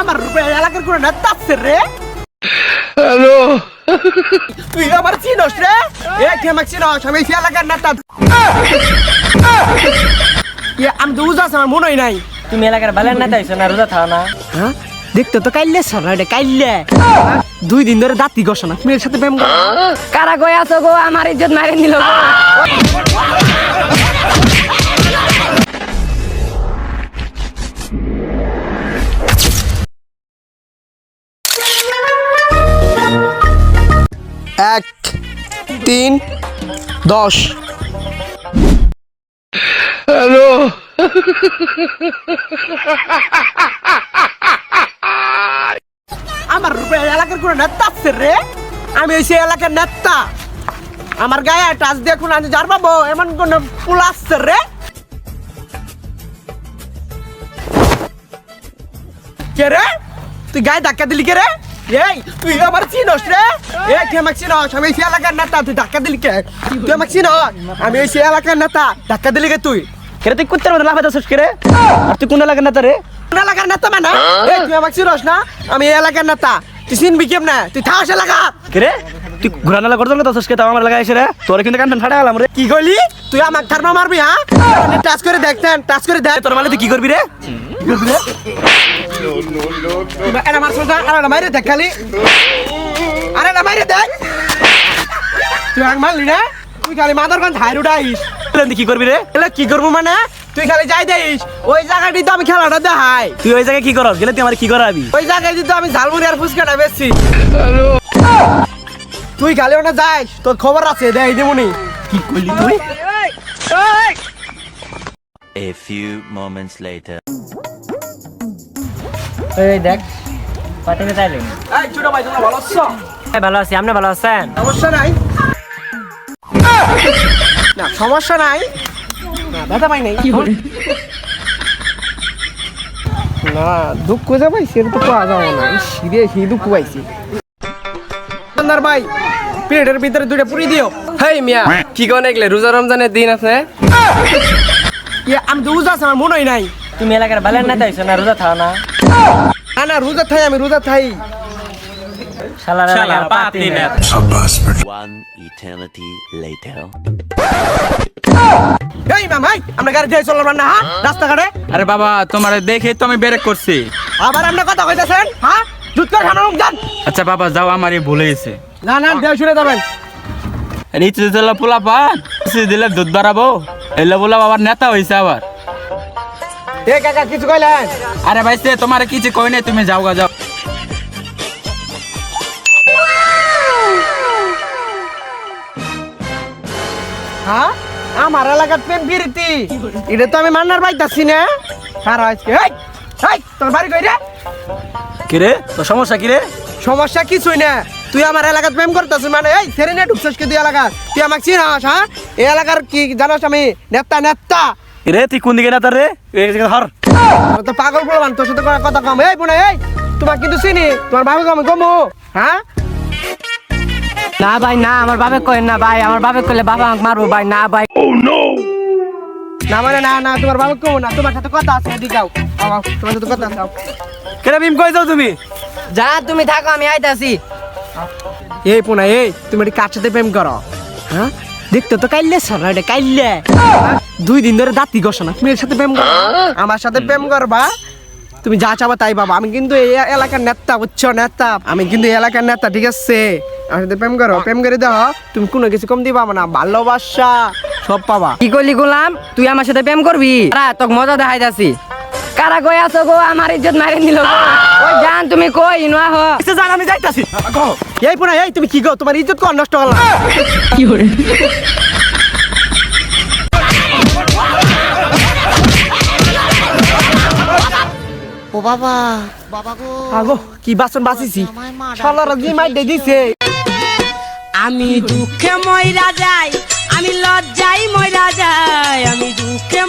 আমার এলাকার কোন নেতা আছে রে? হ্যালো, তুই আমার চিনস রে? তুই আমাকে চিনস? আমি এই এলাকার নেতা। আমি তো উজাস, আমার মনেই নাই। তুমি এলাকার বালের নেতা হইছো না, রোজা থাও না? হ্যাঁ, দেখতে তো কাইলে সরা রে, কাইলে 2 দিন ধরে দাঁতি ঘষা না, মেয়ের সাথে প্রেম কর। কারা কই আছো গো? আমার ইজ্জত মারে নিল গো। এক 3 10। হ্যালো, আমার এলাকার কোন নেতা আছে রে? আমি ওই এলাকার নেতা। আমার গায়ে টাচ দিয়ে কোন আমি যার পাবো এমন কোন পুল আসছে রে? কে রে? তুই গায়ে ধাক্কা দিলি কে রে? তুই আমার চিনস রে? তুই আমাকে চিনস? আমি এই এলাকার নেতা, তুই ধাক্কা দিলি কে? তুই আমাকে চিনস? আমি ওই এলাকার নেতা, ধাক্কা দিলি কে তুই? কেরে তুই কুত্তার মতো লাফাইতেছস কেরে? আর তুই কোন এলাকার নেতা রে? কোন এলাকার নেতা মানে? তুই আমাকে চিনস না? আমি এই এলাকার নেতা। তুই চিনবি কেমনে? তুই থাকস এলাকা। কেরে তুই ঘুরানালা করতে করতেছস কে? তাও আমার এলাকায় এসে রে তোরে কিন্তু কান ফাড়া গেলাম রে। কি কইলি? তুই আমাকে থার্মা মারবি? হ্যাঁ, টাচ করে দেখতেন, টাচ করে দেখ। তোর মানে তুই কি করবি রে? আরে মার সোজা, আরে মাইরে দেখ খালি। আরে না মাইরে দেখ। তুই আমাকে মারলি না? তুই খালি মাদারগঞ্জ হাইরু ডাইস। তুই কি করবি রে? এলা কি করবো মানে? তুই খালি যাই দেইস। ওই জায়গাটি তো আমি খেলাটা দেখাই। তুই ওই জায়গায় কি করস? গেলে তুই আমার কি করাবি? ওই জায়গায় তো আমি ঝালমুড়ি আর ফুচকাটা বেচছি। তুই খালি ওটা যাইস, তোর খবর আছে, দেখ দিমুনি। কি করলি তুই? A few moments later. এই দেখ পাটিতে তাইলেন। এই ছোট ভাই, তোমরা ভালো আছো? ভালো আছি, আপনি ভালো আছেন? সমস্যা নাই না, সমস্যা নাই না, ব্যথা পাই নাই না, দুঃখ যা পাইছি এটা তো পাওয়া যাবো না। সিরিয়াস দুঃখ পাইছি। দোকানদার ভাই, প্লেটের ভিতরে 2টা পুরি দিও। হেই মিয়া, কি কোন এগলে রোজা রমজানের দিন আছে? আমি তো উজাস, আমার মনেই নাই। তুমি এলাকার বালের নেতা হইছো না, রোজা থাও না? না না, রোজা থাই, আমি রোজা থাই। শালার এলাকার পাতি নেতা। One eternity later. এই ম্যাম, ভাই আমরা গাড়ি দিয়ে চললাম না, হ্যাঁ, রাস্তাঘাটে। আরে বাবা, তোমার দেখে তো আমি ব্রেক করছি। আবার আপনি কথা কইতেছেন? হ্যাঁ, দুধ করে খানা যান। আচ্ছা বাবা যাও, আমারই ভুলে গেছে। না না, দেও শুনে যাবেন। নিচে দিলে পোলা পান দিলে দুধ বাড়াবো, এলে বলা বাবার নেতা হয়েছে আবার। এ কাকা কিছু কইলেন? আরে ভাই সে তোমার কিছু কই নাই, তুমি যাও গা যাও। হ্যাঁ, আমার এলাকার প্রেম প্রীতি এটা তো আমি মান্নার পাইতাছি না। আর আজকে তোর বাড়ি কই রে? কি রে তোর সমস্যা কি রে? সমস্যা কিছুই না, তুই আমার এলাকার প্রেম করতেছিস মানে? এই সেরেনে ঢুকছিস কি তুই এলাকার? তুই আমাকে চিনাস? হ্যাঁ, এই এলাকার কি জানাস? আমি নেতা নেতা। রে তুই কোন দিকে নেতা রে? ধর তো পাগল বলবান, তোর সাথে কথা কম। এই বোন, এই তোমাকে কিন্তু চিনি, তোমার ভাবে আমি গমু। হ্যাঁ না ভাই না, আমার বাপে কই না ভাই, আমার বাপে কইলে বাবা আমাকে মারবো ভাই। না ভাই, না মানে না না, তোমার বাবা কমু না, তোমার সাথে কথা আছে, এদিকে যাও। তোমার সাথে কথা আছে। কেরে ভীম কই যাও তুমি? যা তুমি থাকো, আমি আইতাছি। এই পোনা, এই তুমি এটি কার সাথে প্রেম করো? হ্যাঁ, দেখতে তো কাইলে সরা রে, কাইলে 2 দিন ধরে দাঁতি ঘষা না, মেয়ের সাথে প্রেম করো? আমার সাথে প্রেম করবা? তুমি যা চাবা তাই বাবা। আমি কিন্তু এই এলাকার নেতা, বুঝছো? নেতা আমি কিন্তু এই এলাকার নেতা, ঠিক আছে? আমার সাথে প্রেম করো, প্রেম করে দাও, তুমি কোনো কিছু কম দিবা না, ভালোবাসা সব পাবা। কি করলি গোলাম? তুই আমার সাথে প্রেম করবি? তোকে মজা দেখাইতাছি। কারা কই আছো গো? আমার ইজ্জত মারে নিল গো। ওই জান তুমি কই নোয়া হ? জান আমি যাইতাছি। এই পোনা, এই তুমি কি গো? তোমার ইজ্জত কোন নষ্ট করলা? কি করে? ও বাবা, বাবা গো, আগো কি বাসন বাঁচিছি, শালারা জি মাই দিছে। আমি দুঃখে মইরা যাই, আমি লজ্জায় মইরা যাই, আমি দুঃখে